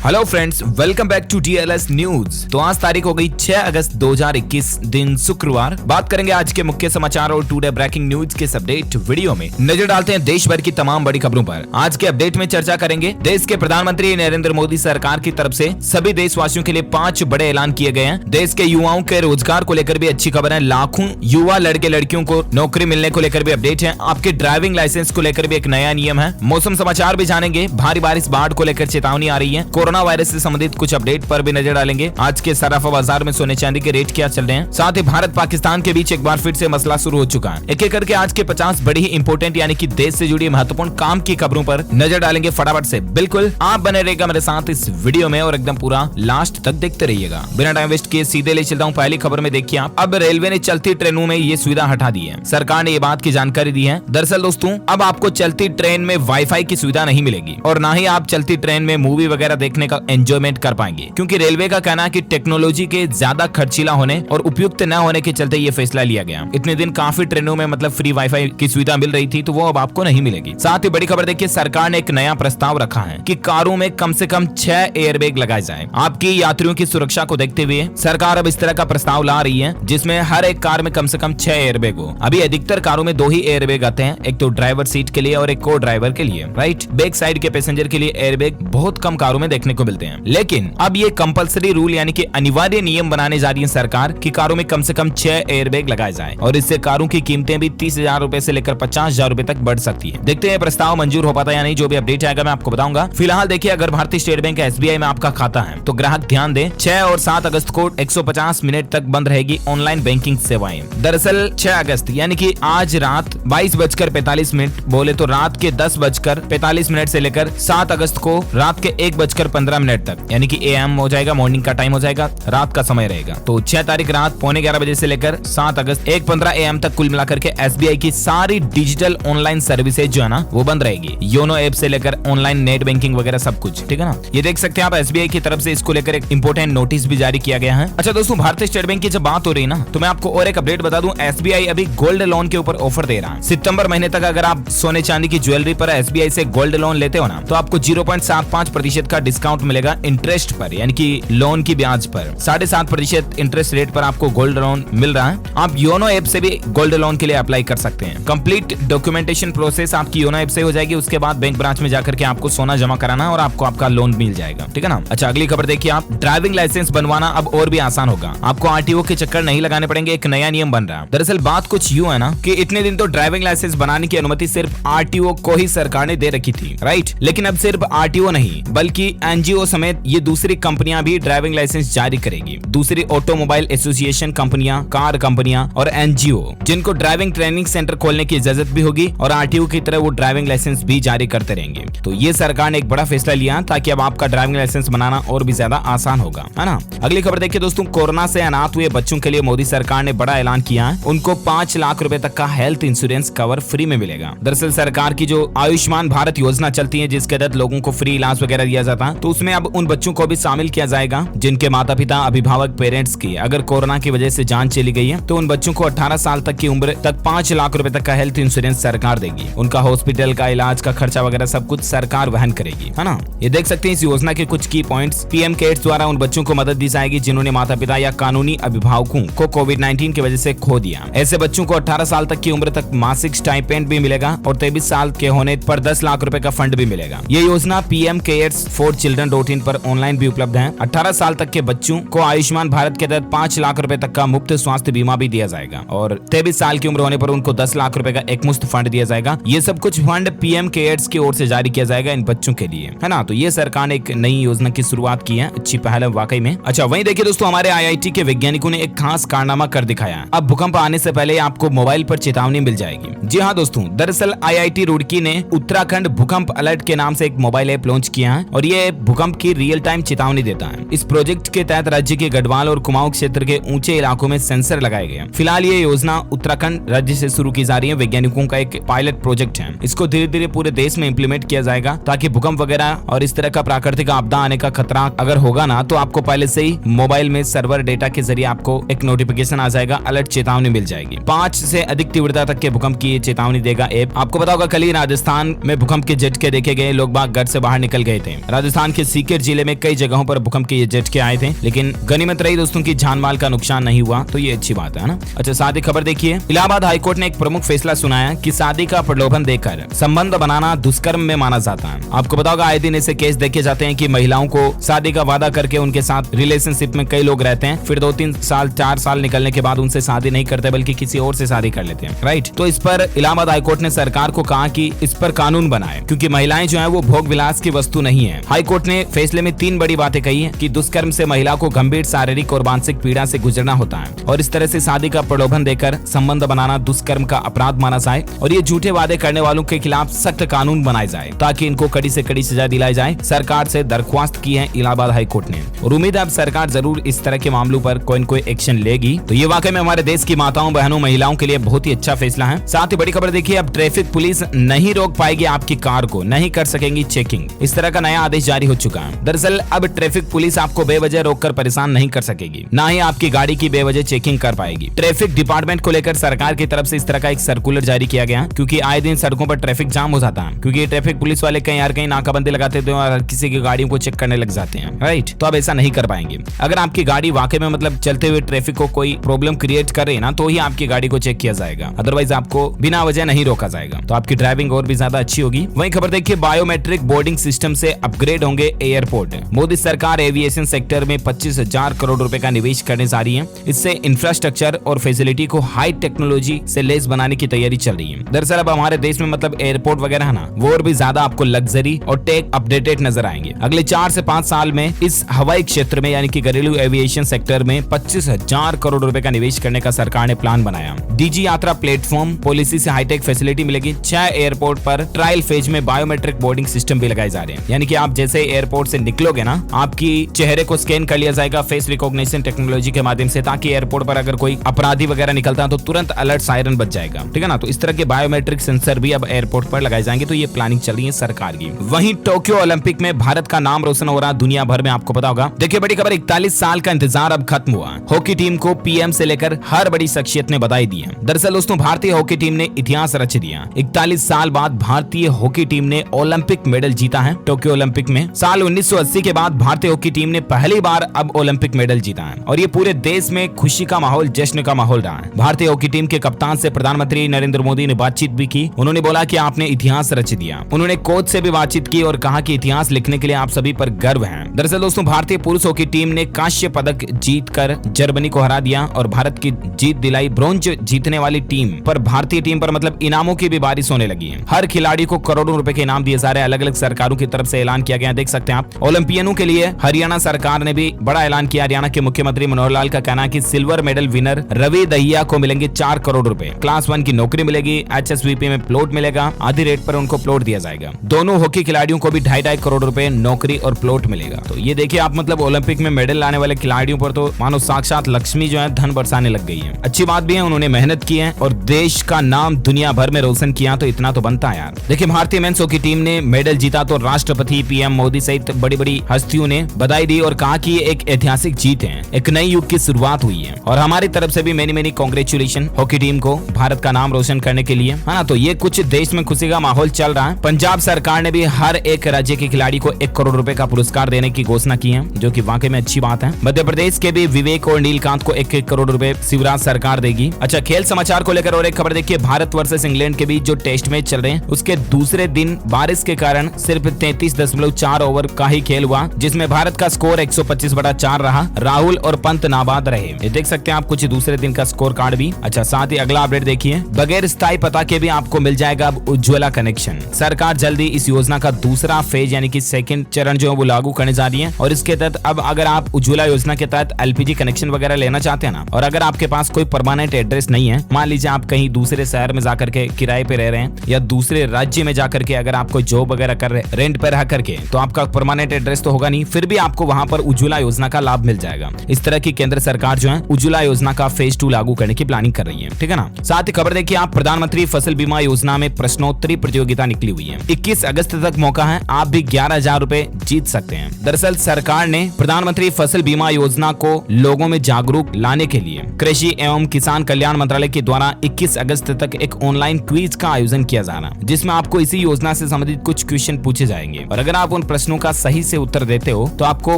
Hello friends, welcome back to DLS news. तो आज तारीख हो गई 6 अगस्त 2021, दिन शुक्रवार। बात करेंगे आज के मुख्य समाचार और टुडे ब्रेकिंग न्यूज के अपडेट वीडियो में। नजर डालते हैं देश भर की तमाम बड़ी खबरों पर। आज के अपडेट में चर्चा करेंगे देश के प्रधानमंत्री नरेंद्र मोदी सरकार की तरफ से सभी देशवासियों के लिए 5 बड़े ऐलान किए गए हैं। देश के युवाओं के रोजगार को लेकर भी अच्छी खबर है। लाखों युवा लड़के लड़कियों को नौकरी मिलने को लेकर भी अपडेट है। आपके ड्राइविंग लाइसेंस को लेकर भी एक नया नियम है। मौसम समाचार भी जानेंगे। भारी बारिश, बाढ़ को लेकर चेतावनी आ रही है। कोरोना वायरस से संबंधित कुछ अपडेट पर भी नजर डालेंगे। आज के सराफा बाजार में सोने चांदी के रेट क्या चल रहे हैं। साथ ही भारत पाकिस्तान के बीच एक बार फिर से मसला शुरू हो चुका है। एक एक करके आज के 50 बड़ी ही इंपोर्टेंट यानी कि देश से जुड़ी महत्वपूर्ण काम की खबरों पर नजर डालेंगे फटाफट से। बिल्कुल आप बने रहेगा मेरे साथ इस वीडियो में और एकदम पूरा लास्ट तक देखते रहिएगा। बिना टाइम वेस्ट किए सीधे ले चलता हूँ पहली खबर में। देखिए आप, अब रेलवे ने चलती ट्रेनों में ये सुविधा हटा दी है। सरकार ने ये बात की जानकारी दी है। दरअसल दोस्तों, अब आपको चलती ट्रेन में वाईफाई की सुविधा नहीं मिलेगी और ना ही आप चलती ट्रेन में मूवी वगैरह देखने का एंजॉयमेंट कर पाएंगे, क्योंकि रेलवे का कहना है कि टेक्नोलॉजी के ज्यादा खर्चीला होने और उपयुक्त न होने के चलते ये फैसला लिया गया। इतने दिन काफी ट्रेनों में मतलब फ्री वाईफाई की सुविधा मिल रही थी, तो वो अब आपको नहीं मिलेगी। साथ ही बड़ी खबर देखिए, सरकार ने एक नया प्रस्ताव रखा है कि कारों में कम से कम 6 एयरबैग लगाए जाए। आपकी यात्रियों की सुरक्षा को देखते हुए सरकार अब इस तरह का प्रस्ताव ला रही है जिसमें हर एक कार में कम से कम 6 एयरबैग हो। अभी अधिकतर कारों में 2 ही एयरबैग आते हैं, एक तो ड्राइवर सीट के लिए और एक को ड्राइवर के लिए, राइट। बैक साइड के पैसेंजर के लिए एयरबैग बहुत कम कारों में देखने को मिलते हैं। लेकिन अब ये कंपलसरी रूल यानी कि अनिवार्य नियम बनाने जा रही है सरकार कि कारों में कम से कम 6 एयरबैग लगाए जाए और इससे कारों की कीमतें भी 30,000 रुपए से लेकर 50,000 रुपए तक बढ़ सकती है। देखते हैं प्रस्ताव मंजूर हो पाता है या नहीं। जो भी अपडेट आएगा मैं आपको बताऊंगा। फिलहाल देखिए, अगर भारतीय स्टेट बैंक SBI में आपका खाता है तो ग्राहक ध्यान दें, 6 और 7 अगस्त को 150 मिनट तक बंद रहेगी ऑनलाइन बैंकिंग सेवाएं। दरअसल 6 अगस्त यानी कि आज रात 22:45 बोले तो रात के 10:45 से लेकर 7 अगस्त को रात के 1:15 तक यानी कि AM हो जाएगा, मॉर्निंग का टाइम हो जाएगा, रात का समय रहेगा। तो 6 तारीख रात 11:15 बजे से लेकर 7 अगस्त 1:15 AM तक कुल मिलाकर के SBI की सारी डिजिटल ऑनलाइन सर्विसेज जो है ना वो बंद रहेगी। योनो ऐप से लेकर ऑनलाइन नेट बैंकिंग वगैरह सब कुछ, ठीक है ना। ये देख सकते हैं आप, SBI की तरफ से इसको लेकर एक इंपोर्टेंट नोटिस भी जारी किया गया है। अच्छा दोस्तों, भारतीय स्टेट बैंक की जब बात हो रही है ना, तो मैं आपको और एक अपडेट बता दूं। SBI अभी गोल्ड लोन के ऊपर ऑफर दे रहा है। सितंबर महीने तक अगर आप सोने चांदी की ज्वेलरी पर SBI से गोल्ड लोन लेते हो ना, तो आपको 0.75% का डिस्काउंट मिलेगा इंटरेस्ट पर, यानी कि लोन की ब्याज पर। 7.5% इंटरेस्ट रेट पर आपको गोल्ड लोन मिल रहा है। आप योनो ऐप से भी गोल्ड लोन के लिए अप्लाई कर सकते हैं। कंप्लीट डॉक्यूमेंटेशन प्रोसेस आपकी योनो ऐप से हो जाएगी। उसके बाद बैंक ब्रांच में जाकर के आपको सोना जमा कराना और आपको आपका लोन मिल जाएगा, ठीक है ना। अच्छा, अगली खबर देखिए आप, ड्राइविंग लाइसेंस बनवाना अब और भी आसान होगा। आपको RTO के चक्कर नहीं लगाने पड़ेंगे। एक नया नियम बन रहा है। दरअसल बात कुछ यूं है ना कि इतने दिन तो ड्राइविंग लाइसेंस बनाने की अनुमति सिर्फ RTO को ही सरकार ने दे रखी थी, राइट। लेकिन अब सिर्फ RTO नहीं बल्कि NGO समेत ये दूसरी कंपनियां भी ड्राइविंग लाइसेंस जारी करेगी। दूसरी ऑटोमोबाइल एसोसिएशन कंपनियां, कार कंपनियां और NGO जिनको ड्राइविंग ट्रेनिंग सेंटर खोलने की इजाजत भी होगी और RTO की तरह वो ड्राइविंग लाइसेंस भी जारी करते रहेंगे। तो ये सरकार ने एक बड़ा फैसला लिया ताकि अब आपका ड्राइविंग लाइसेंस बनाना और भी ज्यादा आसान होगा, है ना। अगली खबर देखिए दोस्तों, कोरोना से अनाथ हुए बच्चों के लिए मोदी सरकार ने बड़ा ऐलान किया है। उनको 5 लाख रुपए तक का हेल्थ इंश्योरेंस कवर फ्री में मिलेगा। दरअसल सरकार की जो आयुष्मान भारत योजना चलती है जिसके तहत लोगों को फ्री इलाज वगैरह दिया जाता है, तो उसमें अब उन बच्चों को भी शामिल किया जाएगा जिनके माता पिता, अभिभावक, पेरेंट्स की अगर कोरोना की वजह से जान चली गई है, तो उन बच्चों को 18 साल तक की उम्र तक 5 लाख रुपए तक का हेल्थ इंश्योरेंस सरकार देगी। उनका हॉस्पिटल का इलाज का खर्चा वगैरह सब कुछ सरकार वहन करेगी, है ना। ये देख सकते हैं इस योजना के कुछ की पॉइंट्स। PM केयर्स द्वारा उन बच्चों को मदद दी जाएगी जिन्होंने माता पिता या कानूनी अभिभावकों को कोविड-19 की वजह से खो दिया। ऐसे बच्चों को 18 साल तक की उम्र तक मासिक स्टाइपेंड भी मिलेगा और 23 साल के होने पर 10 लाख रुपए का फंड भी मिलेगा। ये योजना PM केयर्स फॉर चिल्ड्रन.in पर ऑनलाइन भी उपलब्ध है। 18 साल तक के बच्चों को आयुष्मान भारत के तहत 5 लाख रुपए तक का मुफ्त स्वास्थ्य बीमा भी दिया जाएगा और 23 साल की उम्र होने पर उनको 10 लाख रुपए का एक मुफ्त फंड दिया जाएगा। ये सब कुछ फंड PM केयर्स की ओर से जारी किया जाएगा इन बच्चों के लिए, है ना। तो ये सरकार ने एक नई योजना की शुरुआत की है। अच्छी पहल है वाकई में। अच्छा, वहीं देखिए दोस्तों, हमारे IIT के वैज्ञानिकों ने एक खास कारनामा कर दिखाया। अब भूकंप आने से पहले आपको मोबाइल पर चेतावनी मिल जाएगी। जी हाँ दोस्तों, दरअसल IIT रुड़की ने उत्तराखंड भूकंप अलर्ट के नाम से एक मोबाइल ऐप लॉन्च किया है और ये भूकंप की रियल टाइम चेतावनी देता है। इस प्रोजेक्ट के तहत राज्य के गढ़वाल और कुमाऊं क्षेत्र के ऊंचे इलाकों में सेंसर लगाए गए। फिलहाल ये योजना उत्तराखंड राज्य से शुरू की जा रही है। वैज्ञानिकों का एक पायलट प्रोजेक्ट है। इसको धीरे धीरे पूरे देश में इंप्लीमेंट किया जाएगा ताकि भूकंप वगैरह और इस तरह का प्राकृतिक आपदा आने का खतरा अगर होगा ना, तो आपको पहले से ही मोबाइल में सर्वर डेटा के जरिए आपको एक नोटिफिकेशन आ जाएगा, अलर्ट चेतावनी मिल जाएगी। 5 से अधिक तीव्रता तक के भूकंप की चेतावनी देगा ऐप। आपको पता होगा कल ही राजस्थान में भूकंप के झटके देखे गए, लोग बाग घर से बाहर निकल गए थे। राजस्थान के सीकर जिले में कई जगहों पर भूकंप के ये झटके आए थे, लेकिन गनीमत रही दोस्तों की जान माल का नुकसान नहीं हुआ, तो ये अच्छी बात है ना। अच्छा, साथ ही खबर देखिए, इलाहाबाद हाईकोर्ट ने एक प्रमुख फैसला सुनाया कि शादी का प्रलोभन देकर संबंध बनाना दुष्कर्म में माना जाता है। आपको बताओगे आए दिन ऐसे केस देखे जाते हैं कि महिलाओं को शादी का वादा करके उनके साथ रिलेशनशिप में कई लोग रहते हैं, फिर 2-3 साल 4 साल निकलने के बाद उनसे शादी नहीं करते बल्कि किसी और से शादी कर लेते हैं, राइट। तो इस पर इलाहाबाद हाईकोर्ट ने सरकार को कहा कि इस पर कानून बनाए, क्योंकि महिलाएं जो है वो भोग विलास की वस्तु नहीं है। हाईकोर्ट ने फैसले में 3 बड़ी बातें कही है कि दुष्कर्म से महिला को गंभीर शारीरिक और मानसिक पीड़ा से गुजरना होता है, और इस तरह से शादी का प्रलोभन देकर संबंध बनाना दुष्कर्म का अपराध माना जाए, और ये झूठे वादे करने वालों के खिलाफ सख्त कानून बनाए जाए ताकि इनको कड़ी से कड़ी सजा दिलाई जाए। सरकार से दरख्वास्त की है इलाहाबाद हाईकोर्ट ने, और उम्मीद है अब सरकार जरूर इस तरह के मामलों पर कोई न कोई एक्शन लेगी। तो ये वाकई में हमारे देश की माताओं बहनों महिलाओं के लिए बहुत ही अच्छा फैसला है। साथ ही बड़ी खबर देखिए, अब ट्रैफिक पुलिस नहीं रोक पाएगी आपकी कार को, नहीं कर सकेंगी चेकिंग। इस तरह का नया आदेश जारी हो चुका है। दरअसल अब ट्रैफिक पुलिस आपको बेवजह रोककर परेशान नहीं कर सकेगी, ना ही आपकी गाड़ी की बेवजह चेकिंग कर पाएगी। ट्रैफिक डिपार्टमेंट को लेकर सरकार की तरफ से इस तरह का एक सर्कुलर जारी किया गया, क्योंकि आए दिन सड़कों पर ट्रैफिक जाम हो जाता है, क्योंकि ट्रैफिक पुलिस वाले कहीं यार कहीं नाकाबंदी लगाते थे और किसी की गाड़ियों को चेक करने लग जाते हैं, राइट। तो अब ऐसा नहीं कर पाएंगे। अगर आपकी गाड़ी वाकई में मतलब चलते हुए ट्रैफिक को कोई प्रॉब्लम क्रिएट कर रही है ना, तो ही आपकी गाड़ी को चेक किया जाएगा, अदरवाइज आपको बिना वजह नहीं रोका जाएगा। तो आपकी ड्राइविंग और भी ज्यादा अच्छी होगी। वहीं खबर देखिए, बायोमेट्रिक बोर्डिंग सिस्टम से अपग्रेड होंगे एयरपोर्ट। मोदी सरकार एविएशन सेक्टर में 25,000 करोड़ रुपए का निवेश करने जा रही है। इससे इंफ्रास्ट्रक्चर और फैसिलिटी को हाई टेक्नोलॉजी से लेस बनाने की तैयारी चल रही है। दरअसल अब हमारे देश में मतलब एयरपोर्ट वगैरह है ना, वो और भी ज्यादा आपको लग्जरी और टेक अपडेटेड नजर आएंगे। अगले 4 से 5 साल में इस हवाई क्षेत्र में यानी कि घरेलू एविएशन सेक्टर में 25,000 करोड़ रुपए का निवेश करने का सरकार ने प्लान बनाया। डीजी यात्रा प्लेटफॉर्म पॉलिसी से हाईटेक फैसिलिटी मिलेगी। 6 एयरपोर्ट पर ट्रायल फेज में बायोमेट्रिक बोर्डिंग सिस्टम भी लगाए जा रहे हैं, यानी कि आप जैसे एयरपोर्ट से निकलोगे ना, आपकी चेहरे को स्कैन कर लिया जाएगा फेस रिकॉग्निशन टेक्नोलॉजी के माध्यम से, ताकि एयरपोर्ट पर अगर कोई अपराधी वगैरह निकलता है तो तुरंत अलर्ट सायरन बज जाएगा, ठीक है ना। तो इस तरह के बायोमेट्रिक सेंसर भी अब एयरपोर्ट पर लगाए जाएंगे। तो ये प्लानिंग चल रही है सरकार की। वहीं टोक्यो ओलंपिक में भारत का नाम रोशन हो रहा है दुनिया भर में, आपको पता होगा। देखिए बड़ी खबर, 41 साल का इंतजार अब खत्म हुआ। हॉकी टीम को पीएम से लेकर हर बड़ी शख्सियत ने बधाई दी है। दरअसल दोस्तों, भारतीय हॉकी टीम ने इतिहास रच दिया। 41 साल बाद भारतीय हॉकी टीम ने ओलंपिक मेडल जीता है टोक्यो ओलंपिक में। साल 1980 के बाद भारतीय हॉकी टीम ने पहली बार अब ओलंपिक मेडल जीता है, और ये पूरे देश में खुशी का माहौल, जश्न का माहौल रहा है। भारतीय हॉकी टीम के कप्तान से प्रधानमंत्री नरेंद्र मोदी ने बातचीत भी की। उन्होंने बोला कि आपने इतिहास रच दिया। उन्होंने कोच से भी बातचीत की और कहा कि इतिहास लिखने के लिए आप सभी पर गर्व है। दरअसल दोस्तों, भारतीय पुरुष हॉकी टीम ने कांस्य पदक जीतकर जर्मनी को हरा दिया और भारत की जीत दिलाई। ब्रोंज जीतने वाली टीम पर भारतीय टीम पर मतलब इनामों की भी बारिश होने लगी है। हर खिलाड़ी को करोड़ों रुपए के इनाम दिए जा रहे हैं। अलग अलग सरकारों की तरफ से ऐलान किया गया, देख सकते हैं आप। ओलंपियनों के लिए हरियाणा सरकार ने भी बड़ा ऐलान किया। हरियाणा के मुख्यमंत्री मनोहर लाल का कहना है कि silver medal winner Ravi Dahiya को मिलेंगे 4 करोड़ रुपए, क्लास 1 की नौकरी मिलेगी, HSVP में प्लॉट मिलेगा, आधी रेट पर उनको प्लॉट दिया जाएगा। दोनों हॉकी खिलाड़ियों को भी 2.5 करोड़ रुपए नौकरी और प्लॉट मिलेगा। तो ये देखिए आप, मतलब ओलंपिक में मेडल लाने वाले खिलाड़ियों पर तो मानो साक्षात लक्ष्मी जो है धन बरसाने लग गई है। अच्छी बात भी है, उन्होंने मेहनत की है और देश का नाम दुनिया भर में रोशन किया, तो इतना तो बनता है यार। देखिए भारतीय मेंस हॉकी टीम ने मेडल जीता तो राष्ट्रपति पीएम मोदी सहित बड़ी बड़ी हस्तियों ने बधाई दी और कहा कि ये एक ऐतिहासिक जीत है, एक नई युग की शुरुआत हुई है, और हमारी तरफ से भी मेनी कांग्रेचुलेशन हॉकी टीम को भारत का नाम रोशन करने के लिए, है ना। तो ये कुछ देश में खुशी का माहौल चल रहा है। पंजाब सरकार ने भी हर एक राज्य के खिलाड़ी को 1 करोड़ रुपए का पुरस्कार देने की घोषणा की है, जो कि वाकई में अच्छी बात है। मध्य प्रदेश के भी विवेक और नीलकांत को 1-1 करोड़ रुपए शिवराज सरकार देगी। अच्छा, खेल समाचार को लेकर और एक खबर देखिए, भारत वर्सेस इंग्लैंड के बीच जो टेस्ट मैच चल रहे हैं उसके दूसरे दिन बारिश के कारण सिर्फ 33.4 ओवर का ही खेल हुआ, जिसमें भारत का स्कोर 125/4 रहा। राहुल और पंत नाबाद रहे। ये देख सकते हैं आप कुछ दूसरे दिन का स्कोर कार्ड भी। अच्छा, साथ ही अगला अपडेट देखिए, बगैर स्थायी पता के भी आपको मिल जाएगा अब उज्ज्वला कनेक्शन। सरकार जल्दी इस योजना का दूसरा फेज यानी कि सेकंड चरण जो है वो लागू करने जा रही है, और इसके तहत अब अगर आप उज्ज्वला योजना के तहत LPG कनेक्शन वगैरह लेना चाहते हैं ना, और अगर आपके पास कोई परमानेंट एड्रेस नहीं है, मान लीजिए आप कहीं दूसरे शहर में जाकर के किराए पे रह रहे हैं या दूसरे राज्य में जाकर के अगर आप कोई जॉब वगैरह कर रहे हैं रेंट पे रह करके, तो आपका परमानेंट एड्रेस तो होगा नहीं, फिर भी आपको वहां पर उज्ज्वला योजना का लाभ मिल जाएगा। इस तरह की केंद्र सरकार जो है उज्ज्वला योजना का फेज 2 लागू करने की प्लानिंग कर रही है, ठीक है ना। साथ ही खबर देखिए आप, प्रधानमंत्री फसल बीमा योजना में प्रश्नोत्तरी प्रतियोगिता निकली हुई है। 21 अगस्त तक मौका है, आप भी 11,000 रुपए जीत सकते हैं। दरअसल सरकार ने प्रधानमंत्री फसल बीमा योजना को लोगों में जागरूक लाने के लिए कृषि एवं किसान कल्याण मंत्रालय के द्वारा 21 अगस्त तक एक ऑनलाइन क्विज का आयोजन किया जा रहा है, जिसमें आपको इसी योजना से संबंधित कुछ क्वेश्चन पूछे जाएंगे, और अगर आप उन प्रश्नों का सही से उत्तर देते हो तो आपको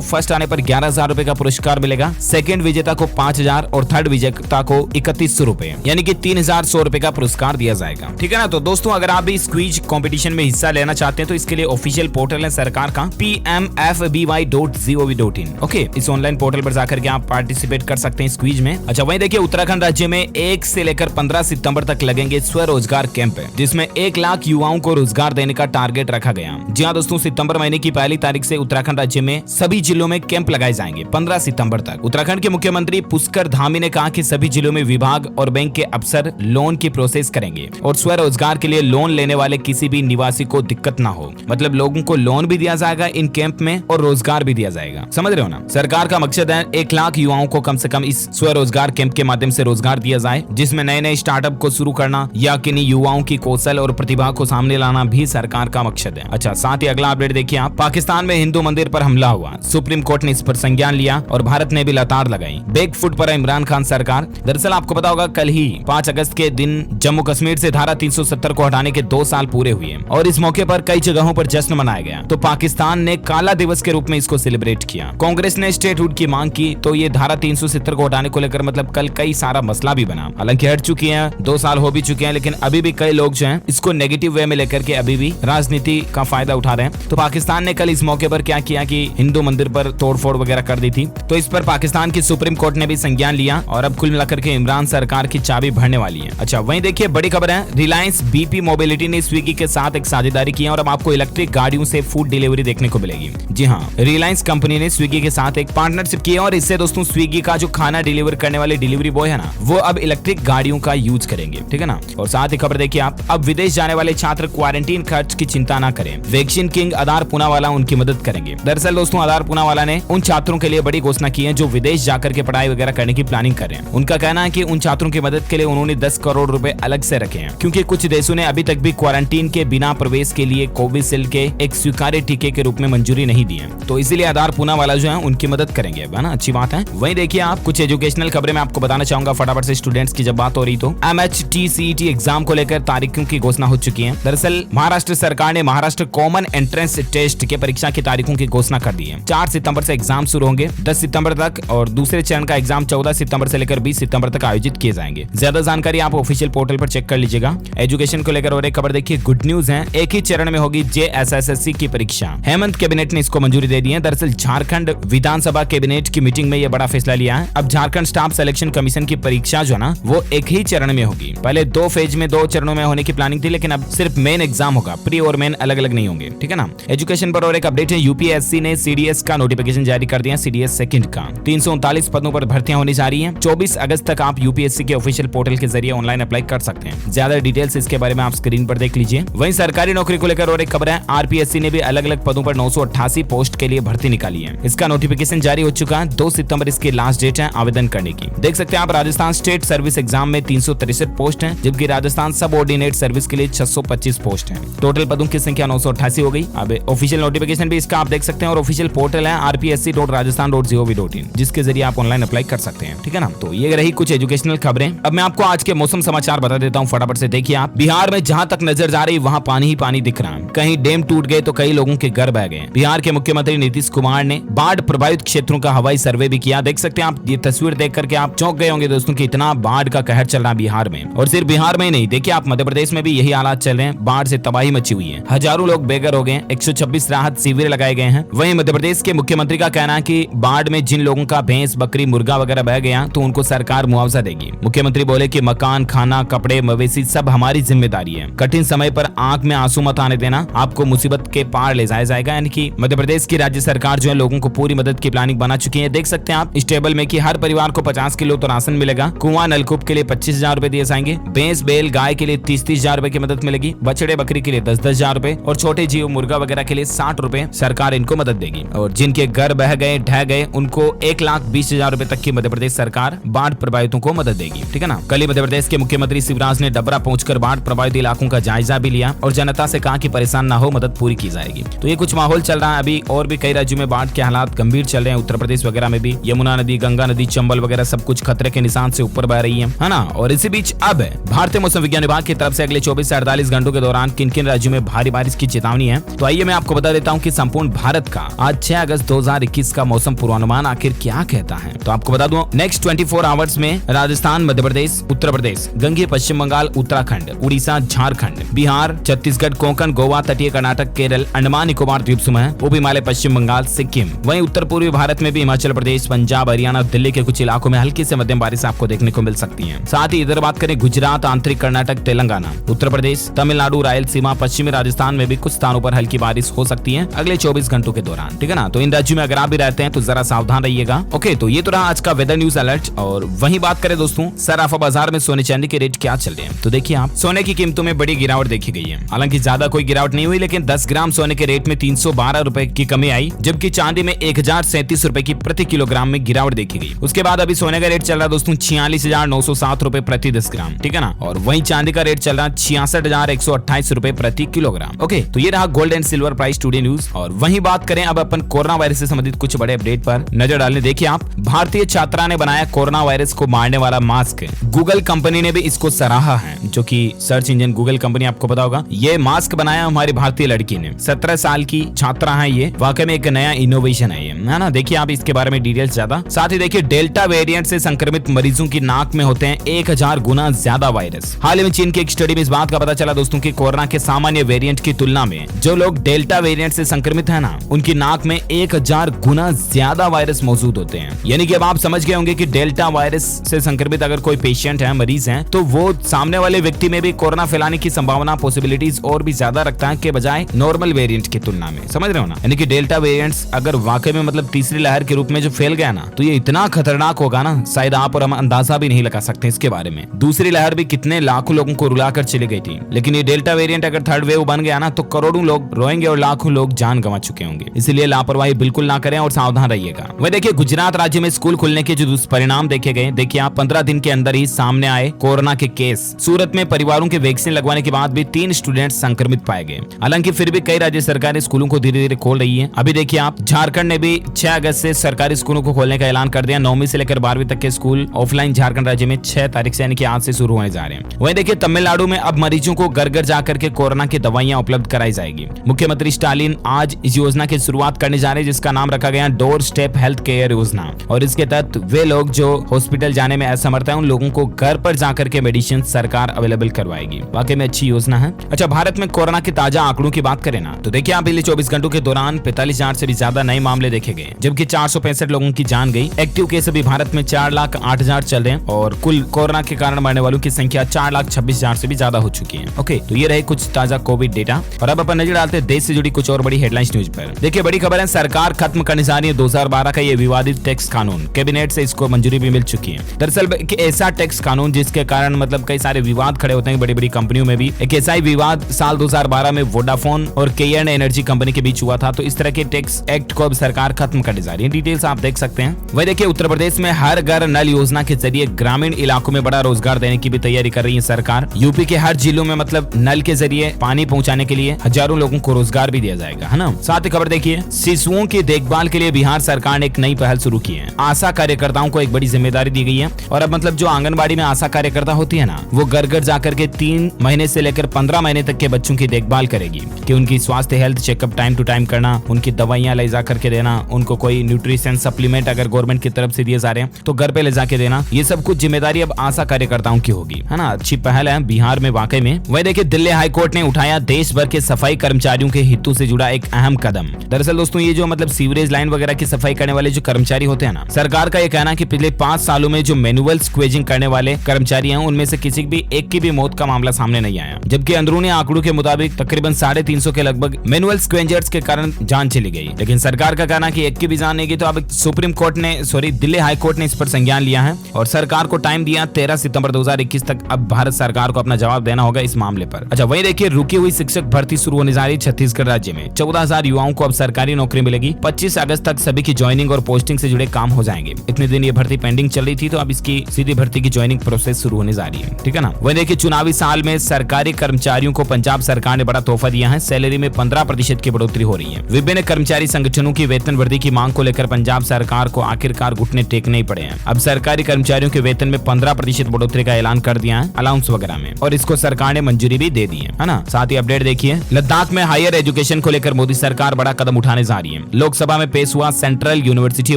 फर्स्ट आने पर 11,000 रुपए का पुरस्कार मिलेगा, सेकंड विजेता को 5,000 और थर्ड विजेता को 3100 रुपए यानी कि 3,100 रुपए का पुरस्कार दिया जाएगा। ठीक है ना। तो दोस्तों अगर आप भी इस क्विज कंपटीशन में हिस्सा लेना चाहते हैं तो इसके लिए ऑफिशियल पोर्टल है सरकार का pmfby.gov.in। ओके, इस ऑनलाइन पोर्टल पर जाकर के आप पार्टिसिपेट कर सकते हैं इस क्विज में। अच्छा, वहीं देखिए उत्तराखंड राज्य में 1 से लेकर 15 सितंबर तक लगेंगे स्वरोजगार कैंप, जिसमें 1 लाख युवाओं को रोजगार देने का टारगेट रखा गया। जी हाँ दोस्तों, सितंबर महीने की पहली तारीख से उत्तराखंड राज्य में सभी जिलों में कैंप लगाए जाएंगे 15 सितंबर तक। उत्तराखंड के मुख्यमंत्री पुष्कर धामी ने कहा कि सभी जिलों में विभाग और बैंक के अफसर लोन की प्रोसेस करेंगे और स्वरोजगार के लिए लोन लेने वाले किसी भी निवासी को दिक्कत ना हो। मतलब लोगों को लोन भी दिया जाएगा इन कैंप में और रोजगार भी दिया जाएगा। समझ रहे हो ना। सरकार का मकसद है 1 लाख युवाओं को कम से कम इस स्वरोजगार कैंप के माध्यम से रोजगार दिया जाए, जिसमें नए स्टार्टअप को शुरू करना या किन्हीं युवाओं की कौशल और प्रतिभा को सामने लाना भी सरकार का मकसद है। अच्छा, साथ ही अगला अपडेट देखिए आप। पाकिस्तान में हिंदू मंदिर पर हमला हुआ, सुप्रीम कोर्ट ने इस पर संज्ञान लिया और भारत ने भी लताड़ लगाई। बैक फुट पर इमरान खान सरकार। दरअसल आपको पता होगा कल ही 5 अगस्त के दिन जम्मू कश्मीर से धारा 370 को हटाने के 2 साल पूरे हुए और इस मौके पर कई जगहों पर जश्न मनाया गया। तो पाकिस्तान ने काला दिवस के रूप में इसको सेलिब्रेट किया। कांग्रेस ने स्टेटहुड की मांग की तो ये धारा 370 को हटाने को लेकर मतलब कल कई सारा मसला भी बना। हालांकि हट चुकी है, 2 साल हो भी चुके हैं, लेकिन अभी भी कई लोग जो हैं इसको नेगेटिव वे में लेकर के अभी भी राजनीति का फायदा उठा रहे हैं। तो पाकिस्तान ने कल इस मौके पर क्या किया कि हिंदू मंदिर पर तोड़फोड़ वगैरह कर दी थी। तो इस पर पाकिस्तान की सुप्रीम कोर्ट ने भी संज्ञान लिया और अब कुल मिलाकर के इमरान सरकार की चाबी भरने वाली है। अच्छा, वहीं देखिए बड़ी खबर है, रिलायंस बीपी मोबिलिटी ने स्विगी के साथ एक साझेदारी की और अब आपको इलेक्ट्रिक गाड़ियों से फूड डिलीवरी देखने को मिलेगी। जी हाँ, रिलायंस कंपनी ने स्विगी के साथ एक पार्टनरशिप की और इससे दोस्तों स्विगी का जो खाना डिलीवर करने वाले डिलीवरी बॉय है ना, वो अब इलेक्ट्रिक गाड़ियों का यूज करेंगे। ठीक है ना। और साथ ही खबर देखिए आप, अब विदेश जाने वाले छात्र क्वारंटीन खर्च की चिंता न करें। वैक्सीन किंग आधार पूनावाला उनकी मदद करेंगे। दरअसल दोस्तों आधार पूनावाला ने उन छात्रों के लिए बड़ी घोषणा की है जो विदेश जाकर के पढ़ाई वगैरह करने की प्लानिंग कर रहे हैं। उनका कहना है कि उन छात्रों की मदद के लिए उन्होंने 10 करोड़ रुपए अलग से रखे हैं, क्योंकि कुछ देशों ने अभी तक भी क्वारंटीन के बिना प्रवेश के लिए कोविशील्ड के एक स्वीकार्य टीके के रूप में मंजूरी नहीं दी है। तो इसीलिए आधार पूनावाला जो है उनकी मदद करेंगे, है ना। अच्छी बात है। वहीं देखिए आप, कुछ एजुकेशनल खबरें मैं आपको बताना चाहूंगा फटाफट से। स्टूडेंट्स की जब बात हो रही तो MHTCET एग्जाम को लेकर तारीखों की घोषणा हो चुकी है। दरअसल महाराष्ट्र सरकार ने महाराष्ट्र कॉमन एंट्रेंस टेस्ट के परीक्षा की तारीखों की घोषणा कर दी है। 4 सितंबर से एग्जाम शुरू होंगे 10 सितंबर तक और दूसरे चरण का एग्जाम 14 सितंबर से लेकर 20 सितंबर तक आयोजित किए जाएंगे। ज्यादा जानकारी आप ऑफिशियल पोर्टल पर चेक कर लीजिएगा। एजुकेशन को लेकर और एक खबर देखिए, गुड न्यूज है, एक ही चरण में होगी JSSC की परीक्षा। हेमंत कैबिनेट ने इसको मंजूरी दे दी है। दरअसल झारखंड विधानसभा कैबिनेट की मीटिंग में यह बड़ा फैसला लिया है। अब झारखंड स्टाफ सिलेक्शन कमीशन की परीक्षा जो है ना वो एक ही चरण में होगी। पहले 2 फेज में 2 चरणों में होने की प्लानिंग थी, लेकिन अब सिर्फ मेन एग्जाम होगा, प्री और मेन अलग अलग नहीं होंगे। ठीक है ना। एजुकेशन पर और एक अपडेट है, UPSC ने CDS का नोटिफिकेशन जारी कर दिया। CDS सेकंड का 339 पदों पर भर्तियां होने जा रही हैं। 24 अगस्त तक आप UPSC के ऑफिशियल पोर्टल के जरिए ऑनलाइन अप्लाई कर सकते हैं। ज्यादा डिटेल्स इसके बारे में आप स्क्रीन पर देख लीजिए। वहीं सरकारी नौकरी को लेकर और एक खबर है, RPSC ने भी अलग अलग पदों पर 988 पोस्ट के लिए भर्ती निकाली है। इसका नोटिफिकेशन जारी हो चुका है। 2 सितंबर इसकी लास्ट डेट है आवेदन करने की। देख सकते हैं आप, राजस्थान स्टेट सर्विस एग्जाम में 363 पोस्ट हैं, जबकि राजस्थान सब ऑर्डिनेट सर्विस के लिए 625 पोस्ट हैं। टोटल पदों की संख्या 988 हो गई। अब ऑफिशियल नोटिफिकेशन भी इसका आप देख सकते हैं और ऑफिशियल पोर्टल है rpsc.rajasthan.gov.in, जिसके जरिए आप ऑनलाइन अप्लाई कर सकते हैं। ठीक है ना। तो ये रही कुछ एजुकेशनल खबरें। अब मैं आपको आज के मौसम समाचार बता देता हूँ फटाफट से। देखिए आप, बिहार में जहां तक नजर जा रही वहां पानी ही पानी दिख रहा है। कहीं डैम टूट गए तो कई लोगों के घर बह गए। बिहार के मुख्यमंत्री नीतीश कुमार ने बाढ़ प्रभावित क्षेत्रों का हवाई सर्वे भी किया। देख सकते हैं आप, ये तस्वीर देख करके आप चौंक गए होंगे दोस्तों कि इतना बाढ़ का कहर चल रहा है बिहार में। और सिर्फ बिहार में ही नहीं, देखिए आप मध्य प्रदेश में भी यही हालात चल रहे हैं। बाढ़ से तबाही मची हुई है, हजारों लोग बेघर हो गए। 126 राहत शिविर लगाए गए हैं। वहीं मध्य प्रदेश के मुख्यमंत्री का कहना है कि बाढ़ में जिन लोगों का भैंस बकरी मुर्गा वगैरह बह गया तो उनको सरकार मुआवजा देगी। मुख्यमंत्री बोले कि मकान खाना कपड़े मवेशी सब हमारी जिम्मेदारी है। कठिन समय पर आंख में आंसू मत आने देना, आपको मुसीबत के पार ले जाया जाएगा। यानी कि मध्य प्रदेश की राज्य सरकार जो है लोगों को पूरी मदद की प्लानिंग बना चुकी है। देख सकते हैं आप इस टेबल में कि हर परिवार को 50 किलो तो राशन मिलेगा। कुआं नलकूप के लिए 25,000 रुपए दिए जाएंगे। भैंस बैल गाय के लिए 30,000 रुपए की मदद मिलेगी। बछड़े बकरी के लिए 10,000 रुपए और छोटे जीव मुर्गा वगैरह के लिए 60 रुपए सरकार इनको मदद देगी। और जिनके घर बह गए ढह गए उनको 1,20,000 रुपए तक की मध्य प्रदेश सरकार बाढ़ प्रभावितों को मदद देगी। ठीक है ना। कल ही मध्य प्रदेश के मुख्यमंत्री शिवराज ने डबरा पहुंचकर बाढ़ प्रभावित इलाकों का जायजा भी लिया और जनता से कहा कि परेशान ना हो, मदद पूरी की जाएगी। तो ये कुछ माहौल चल रहा है अभी। और भी कई राज्यों में बाढ़ के हालात गंभीर चल रहे हैं। उत्तर प्रदेश वगैरह में भी यमुना नदी गंगा नदी चंबल वगैरह सब कुछ खतरे के निशान से ऊपर बह रही है ना। और इसी बीच अब भारतीय मौसम विज्ञान विभाग की तरफ से अगले 24 से 48 घंटों के दौरान किन किन राज्यों में भारी बारिश की चेतावनी है। तो आइए मैं आपको बता बता देता हूँ कि संपूर्ण भारत का आज 6 अगस्त 2021 का मौसम पूर्वानुमान आखिर क्या कहता है। तो आपको बता दूं, नेक्स्ट 24 आवर्स में राजस्थान, मध्य प्रदेश, उत्तर प्रदेश, गंगीय पश्चिम बंगाल, उत्तराखंड, उड़ीसा, झारखंड, बिहार, छत्तीसगढ़, कोंकण, गोवा, तटीय कर्नाटक, केरल, अंडमान निकोबार द्वीप समूह, उप हिमालय, पश्चिम बंगाल, सिक्किम, वहीं उत्तर पूर्वी भारत में भी हिमाचल प्रदेश, पंजाब, हरियाणा, दिल्ली के कुछ इलाकों में हल्की से मध्यम बारिश आपको देखने को मिल सकती है। साथ ही इधर बात करें गुजरात, आंतरिक कर्नाटक, तेलंगाना, उत्तर प्रदेश, तमिलनाडु, रायलसीमा, पश्चिमी राजस्थान में भी कुछ स्थानों पर हल्की बारिश हो सकती है अगले 24 घंटों के दौरान, ठीक है ना। तो इन राज्यों में अगर आप भी रहते हैं तो जरा सावधान रहिएगा। ओके, तो ये तो रहा आज का वेदर न्यूज अलर्ट। और वहीं बात करें दोस्तों, सराफा बाजार में सोने चांदी के रेट क्या चल रहे हैं, तो देखिए आप, सोने की कीमतों में बड़ी गिरावट देखी गई है। हालांकि ज्यादा कोई गिरावट नहीं हुई, लेकिन 10 ग्राम सोने के रेट में 312 रुपए की कमी आई, जबकि चांदी में 1037 रुपए की प्रति किलोग्राम में गिरावट देखी गई। उसके बाद अभी सोने का रेट चल रहा है दोस्तों 46,907 रुपए प्रति 10 ग्राम, ठीक है ना। और वहीं चांदी का रेट चल रहा है 66,128 रुपए प्रति किलोग्राम। ओके, तो ये रहा gold and silver price today news. और वहीं बात करें अब अपन कोरोना वायरस से संबंधित कुछ बड़े अपडेट पर नजर डालने। देखिए आप, भारतीय छात्रा ने बनाया कोरोना वायरस को मारने वाला मास्क। गूगल कंपनी ने भी इसको सराहा है, जो कि सर्च इंजन गूगल कंपनी, आपको पता होगा। ये मास्क बनाया हमारी भारतीय लड़की ने, 17 साल की छात्रा है ये। वाकई में एक नया इनोवेशन है ये, है ना। देखिए आप इसके बारे में डिटेल्स ज्यादा। साथ ही देखिए, डेल्टा वेरिएंट से संक्रमित मरीजों की नाक में होते हैं 1000 गुना ज्यादा वायरस। हाल ही में चीन की एक स्टडी में इस बात का पता चला दोस्तों कि कोरोना के सामान्य वेरिएंट की तुलना में जो लोग डेल्टा वेरिएंट से संक्रमित है ना, उनकी नाक में 1000 गुना ज्यादा वायरस मौजूद होते हैं। यानी कि अब आप समझ गए होंगे कि डेल्टा वायरस से संक्रमित अगर कोई पेशेंट है, मरीज है, तो वो सामने वाले व्यक्ति में भी कोरोना फैलाने की संभावना, पॉसिबिलिटीज और भी ज्यादा रखता है के बजाय नॉर्मल वेरिएंट की तुलना में। समझ रहे हो ना। यानी कि डेल्टा वेरिएंट्स अगर वाकई में मतलब तीसरी लहर के रूप में जो फैल गया ना, तो ये इतना खतरनाक होगा ना, शायद आप और हम अंदाजा भी नहीं लगा सकते इसके बारे में। दूसरी लहर भी कितने लाखों लोगों को रुलाकर चली गई थी, लेकिन ये डेल्टा वेरिएंट अगर थर्ड वेव बन गया ना, तो करोड़ों लोग रोएंगे और लाखों लोग जान गंवा चुके होंगे। इसलिए लापरवाही बिल्कुल ना करें और सावधान रहिएगा। वह देखिए, गुजरात राज्य में स्कूल खुलने के जो दुष्परिणाम देखे गए, देखिए आप, 15 दिन के अंदर ही सामने आए कोरोना के केस। सूरत में परिवारों के वैक्सीन लगवाने के बाद भी 3 स्टूडेंट संक्रमित पाए गए। हालांकि फिर भी कई राज्य सरकारें स्कूलों को धीरे धीरे खोल रही है। अभी देखिए आप, झारखंड ने भी 6 अगस्त से सरकारी स्कूलों को खोलने का ऐलान कर दिया। 9वीं से लेकर 12वीं तक के स्कूल ऑफलाइन झारखंड राज्य में 6 तारीख से यानी कि आज से शुरू होने जा रहे हैं। वहीं देखिए, तमिलनाडु में अब मरीजों को घर घर जाकर के कोरोना की दवाइयां उपलब्ध कराई जाएगी। मुख्यमंत्री स्टालिन आज इस योजना की शुरुआत करने जा रहे हैं, जिसका नाम रखा गया डोर स्टेप हेल्थ केयर योजना। और इसके तहत वे लोग जो हॉस्पिटल जाने में असमर्थ है, उन लोगों को घर पर जाकर के मेडिसिन सरकार अवेलेबल करवाएगी। वाकई में अच्छी योजना है। अच्छा, भारत में कोरोना के ताजा आंकड़ों की बात करें ना, तो देखिए आप, पिछले 24 घंटों के दौरान 45,000 से भी ज्यादा नए मामले देखे गए, जबकि 465 लोगों की जान गई। एक्टिव केस अभी भारत में 4,08,000 चल रहे हैं और कुल कोरोना के कारण मरने वालों की संख्या 4,26,000 से भी ज्यादा हो चुकी है। ओके, तो ये रहे कुछ ताजा कोविड डेटा। और अब अपन नजर डालते हैं देश से जुड़ी कुछ और बड़ी हेडलाइंस न्यूज पर। देखिए, बड़ी खबर है, सरकार खत्म करने जा रही है 2012 का ये विवादित टैक्स कानून। कैबिनेट से इसको मंजूरी भी मिल चुकी है। दरअसल ऐसा टैक्स कानून जिसके कारण मतलब कई सारे विवाद खड़े होते हैं बड़ी बड़ी कंपनियों में भी। एक ऐसा ही विवाद साल 2012 में वोडाफोन और केयर्न एनर्जी कंपनी के बीच हुआ था। तो इस तरह के टैक्स एक्ट को अब सरकार खत्म करने जा रही है। डिटेल्स आप देख सकते हैं। वही देखिए, उत्तर प्रदेश में हर घर नल योजना के जरिए ग्रामीण इलाकों में बड़ा रोजगार देने की भी तैयारी कर रही है सरकार। यूपी के हर जिलों में मतलब नल के जरिए पानी पहुंचाने के लिए हजारों लोगों को रोजगार भी दिया जाएगा, है ना। साथ ही खबर देखिए, शिशुओं की देखभाल के लिए बिहार सरकार ने एक नई पहल शुरू की है। आशा कार्यकर्ताओं को एक बड़ी जिम्मेदारी दी गई है। और अब मतलब जो आंगनबाड़ी में आशा कार्यकर्ता होती है ना, वो घर घर जाकर के 3 महीने से लेकर 15 महीने तक के बच्चों की देखभाल करेगी कि उनकी स्वास्थ्य health checkup time to time करना, उनकी दवाइयां ले जा करके देना, उनको कोई न्यूट्रिशन सप्लीमेंट अगर गवर्नमेंट की तरफ से दिए जा रहे हैं तो घर पे ले जाके देना। ये सब कुछ जिम्मेदारी अब आशा कार्यकर्ताओं की होगी, है ना। अच्छी पहल है बिहार में वाकई में। वही देखिए, दिल्ली हाई कोर्ट ने उठाया देश भर के सफाई कर्मचारियों के हितों से जुड़ा एक अहम कदम। दरअसल दोस्तों, ये जो मतलब सीवरेज लाइन वगैरह की सफाई करने वाले जो कर्मचारी होते हैं ना, सरकार का ये कहना है कि पिछले 5 सालों में जो मैनुअल स्क्वेजिंग करने वाले कर्मचारी हैं, उनमें से किसी भी एक की भी मौत का मामला सामने नहीं आया। जबकि अंदरूनी आंकड़ों के मुताबिक तकरीबन 350 के लगभग मैनुअल स्क्वेंजर्स के कारण जान चली गई। लेकिन सरकार का कहना कि एक की भी जान नहीं गई। तो अब सुप्रीम कोर्ट ने दिल्ली हाई कोर्ट ने इस पर संज्ञान लिया है और सरकार को टाइम दिया 13 सितंबर 2021 तक। अब भारत सरकार को अपना जवाब देना होगा इस मामले पर। अच्छा, वही देखिए, रुकी हुई शिक्षक भर्ती शुरू होने जा रही है छत्तीसगढ़ राज्य में। 14,000 युवाओं को अब सरकारी नौकरी मिलेगी। 25 अगस्त तक सभी की ज्वाइनिंग और पोस्टिंग से जुड़े काम हो जाएंगे। इतने दिन ये भर्ती पेंडिंग चल रही थी, तो अब इसकी सीधी भर्ती की ज्वाइनिंग प्रोसेस शुरू होने जा रही है, ठीक है ना। वही देखिए, चुनावी साल में सरकारी कर्मचारियों को पंजाब सरकार ने बड़ा तोहफा दिया है। सैलरी में 15% की बढ़ोतरी हो रही है। विभिन्न कर्मचारी संगठनों की वेतन वृद्धि की मांग को लेकर पंजाब सरकार को आखिरकार घुटने टेकने ही पड़े हैं। अब सरकारी कर्मचारियों के वेतन में 15% बढ़ोतरी का ऐलान कर दिया है अलाउंस वगैरह में, और इसको सरकार ने मंजूरी भी दे दी है ना। साथ ही अपडेट देखिए, लद्दाख में हायर एजुकेशन को लेकर मोदी सरकार बड़ा कदम उठाने जा रही है। लोकसभा में पेश हुआ सेंट्रल यूनिवर्सिटी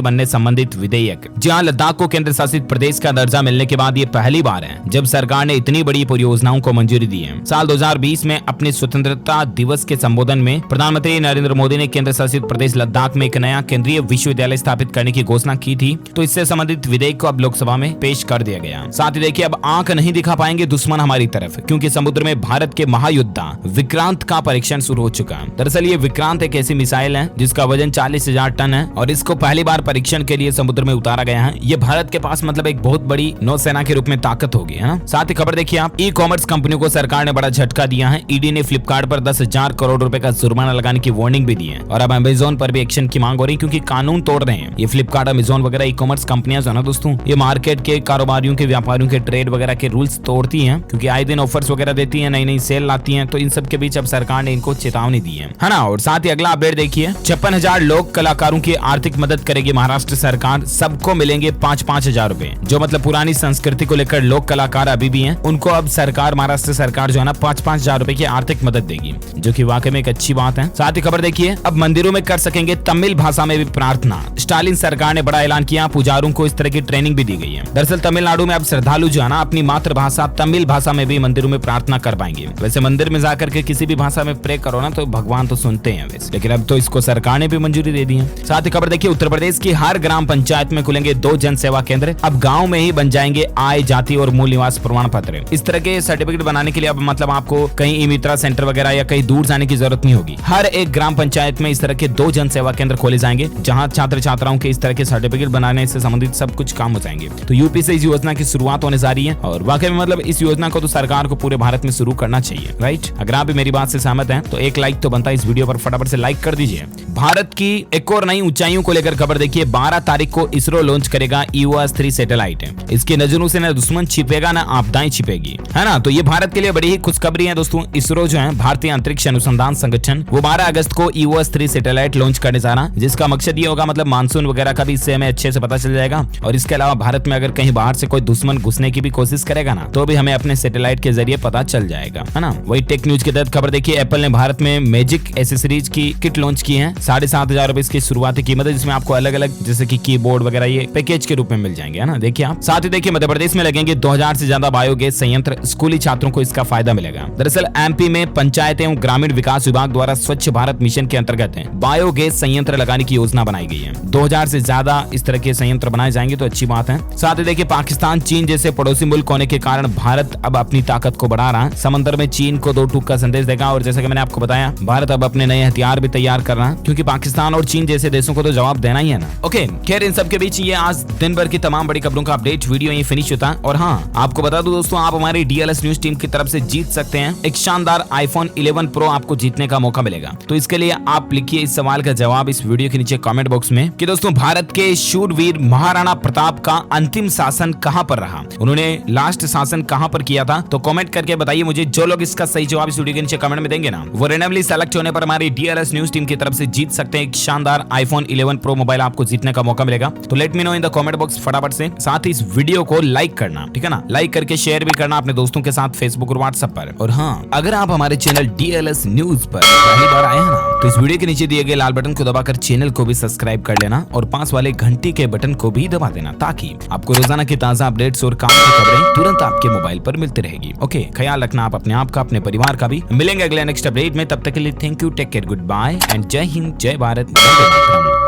बनने संबंधित विधेयक। जहां लद्दाख को केंद्र शासित प्रदेश का दर्जा मिलने के बाद ये पहली बार है जब सरकार ने इतनी बड़ी परियोजनाओं को मंजूरी दी है। साल 2020 में अपने स्वतंत्रता दिवस के संबोधन में प्रधानमंत्री नरेंद्र मोदी ने केंद्र शासित प्रदेश लद्दाख में एक नया केंद्रीय विश्वविद्यालय स्थापित करने की घोषणा की थी, तो इससे संबंधित विधेयक को अब लोकसभा में पेश कर दिया गया। साथ ही देखिए, अब आंख नहीं दिखा पाएंगे दुश्मन हमारी तरफ, क्योंकि समुद्र में भारत के महायोद्धा विक्रांत का परीक्षण शुरू हो चुका है। दरअसल ये विक्रांत एक ऐसी मिसाइल है जिसका वजन 40,000 टन है और इसको पहली बार परीक्षण के लिए समुद्र में उतारा गया है। ये भारत के पास मतलब एक बहुत बड़ी नौसेना के रूप में ताकत होगी, है ना। साथ ही खबर देखिए आप, ई कॉमर्स कंपनियों को सरकार ने बड़ा झटका दिया है। ईडी ने फ्लिपकार्ट पर 10,000 करोड़ रुपए का जुर्माना लगाने की वार्निंग भी दी है और अब अमेजोन पर भी एक्शन की मांग हो रही है, क्योंकि कानून तोड़ रहे हैं ये फ्लिपकार्ट, अमेजोन वगैरह ई कॉमर्स कंपनियां जो ना दोस्तों, ये मार्केट के कारोबारियों के, व्यापारियों के, ट्रेड वगैरह के रूल्स तोड़ती हैं, क्योंकि आए दिन ऑफर्स वगैरह देती हैं, नई नई सेल लाती हैं। तो इन सब के बीच अब सरकार ने इनको चेतावनी दी है ना। और साथ ही अगला अपडेट देखिए, 56,000 लोक कलाकारों की आर्थिक मदद करेगी महाराष्ट्र सरकार। सबको मिलेंगे 5,000 रुपए। जो मतलब पुरानी संस्कृति को लेकर लोक कलाकार अभी भी हैं, उनको अब सरकार, महाराष्ट्र सरकार जो है ना 5,000 रुपए की आर्थिक मदद देगी, जो कि वाकई में एक अच्छी बात है। साथ ही खबर देखिए, अब मंदिरों में कर सकेंगे तमिल भाषा में भी प्रार्थना। स्टालिन सरकार ने बड़ा ऐलान किया, पुजारियों को इस तरह की ट्रेनिंग भी दी गई है। दरअसल तमिलनाडु में अब श्रद्धालु जो है ना अपनी मातृभाषा तमिल भाषा में भी मंदिरों में प्रार्थना कर पाएंगे। वैसे मंदिर में जाकर के किसी भी भाषा में प्रे करो ना तो भगवान तो सुनते हैं वैसे, लेकिन अब तो इसको सरकार ने भी मंजूरी दे दी है। साथ ही खबर देखिए, उत्तर प्रदेश की हर ग्राम पंचायत में खुलेंगे 2 जन सेवा केंद्र। अब गाँव में ही बन जाएंगे आय, जाति और मूल निवास प्रमाण पत्र। इस तरह के सर्टिफिकेट बनाने के लिए अब मतलब आपको कहीं ई मित्रा सेंटर वगैरह या कहीं दूर जाने की जरूरत नहीं होगी। हर एक ग्राम पंचायत में इस तरह के 2 जन सेवा केंद्र खोले जाएंगे, जहां छात्र छात्राओं के इस तरह के सर्टिफिकेट बनाने से संबंधित सब कुछ काम हो जाएंगे। तो यूपी से इस योजना की शुरुआत होने जा रही है और वाकई में मतलब इस योजना को तो सरकार को पूरे भारत में शुरू करना चाहिए, राइट। अगर आप भी मेरी बात से सहमत हैं तो एक लाइक तो बनता है इस वीडियो पर, फटाफट से लाइक कर दीजिए। भारत की एक और नई ऊंचाइयों को लेकर खबर देखिए, 12 तारीख को इसरो लॉन्च करेगा EOS 3 सैटेलाइट। इसकी नजरों से न दुश्मन छिपेगा न आपदाएं छिपेगी, है ना। तो ये भारत के लिए बड़ी ही खुशखबरी है दोस्तों। इसरो जो है भारतीय अंतरिक्ष अनुसंधान संगठन, वो 12 अगस्त को EOS 3 सैटेलाइट लॉन्च करने जा रहा है, जिसका मकसद ये होगा मतलब मानसून वगैरह का भी इससे हमें अच्छे से पता चल जाएगा। और इसके अलावा भारत में अगर कहीं बाहर से कोई दुश्मन घुसने की भी कोशिश करेगा ना, तो भी हमें अपने सैटेलाइट के जरिए पता चल जाएगा, है ना। वही टेक न्यूज के तहत खबर देखिए, एप्पल ने भारत में मैजिक एसेसरीज की किट लॉन्च की है। 7,500 रुपए इसकी शुरुआती कीमत है, जिसमें आपको अलग अलग जैसे कि कीबोर्ड वगैरह ये पैकेज के रूप में मिल जाएंगे, है ना। देखिए आप, साथ ही देखिए मध्य प्रदेश में लगेंगे 2000 से ज्यादा बायोगैस संयंत्र। स्कूली छात्रों को इसका फायदा मिलेगा। दरअसल MP में पंचायत एवं ग्रामीण विकास विभाग द्वारा स्वच्छ भारत मिशन के अंतर्गत बायोगैस संयंत्र लगाने की योजना बनाई गई है। 2000 से ज्यादा इस तरह के संयंत्र बनाए जाएंगे तो अच्छी बात है। साथ ही देखिए, पाकिस्तान चीन जैसे पड़ोसी मुल्क होने के कारण भारत अब अपनी ताकत को बढ़ा रहा है। समंदर में चीन को 2 टूक का संदेश देगा और जैसा कि मैंने आपको बताया, भारत अब अपने नए हथियार भी तैयार कर रहा है, क्योंकि पाकिस्तान और चीन जैसे देशों को तो जवाब देना ही है ना। ओके, खैर इन सब के बीच ये आज दिन भर की तमाम बड़ी खबरों का अपडेट वीडियो ये फिनिश होता है। और हाँ, आपको बता दूं दोस्तों, आप हमारी DLS न्यूज टीम की तरफ से जीत सकते हैं एक शानदार iPhone 11 Pro आपको जीतने का मौका मिलेगा। तो इसके लिए आप लिखिए इस सवाल का जवाब इस वीडियो के नीचे कमेंट बॉक्स में कि दोस्तों, भारत के शूरवीर महाराणा प्रताप का अंतिम शासन कहां पर रहा, उन्होंने लास्ट शासन कहां पर किया था। तो कमेंट करके बताइए मुझे। जो लोग इसका सही जवाब इस वीडियो के नीचे कमेंट में देंगे ना, वो रैंडमली सेलेक्ट होने पर हमारी DLS न्यूज टीम की तरफ से जीत सकते हैं एक शानदार iPhone 11 Pro मोबाइल आपको जीतने का मौका मिलेगा। तो let me know in the comment box फटाफट से। साथ ही इस वीडियो को लाइक करना, ठीक है ना, लाइक करके शेयर भी करना अपने दोस्तों के साथ फेसबुक और व्हाट्सएप पर। और हाँ, अगर आप हमारे चैनल DLS न्यूज पर पहली बार आए हैं ना, तो इस वीडियो के नीचे दिए गए लाल बटन को दबाकर चैनल को भी सब्सक्राइब कर लेना और पास वाले घंटी के बटन को भी दबा देना, ताकि आपको रोजाना की ताजा अपडेट्स और काम की खबरें तुरंत आपके मोबाइल पर मिलती रहेगी। ओके, ख्याल रखना आप अपने आप का, अपने परिवार का भी। मिलेंगे अगले नेक्स्ट अपडेट में, तब तक के लिए thank you, take care, goodbye and जय हिंद, जय भारत, जय मातरम।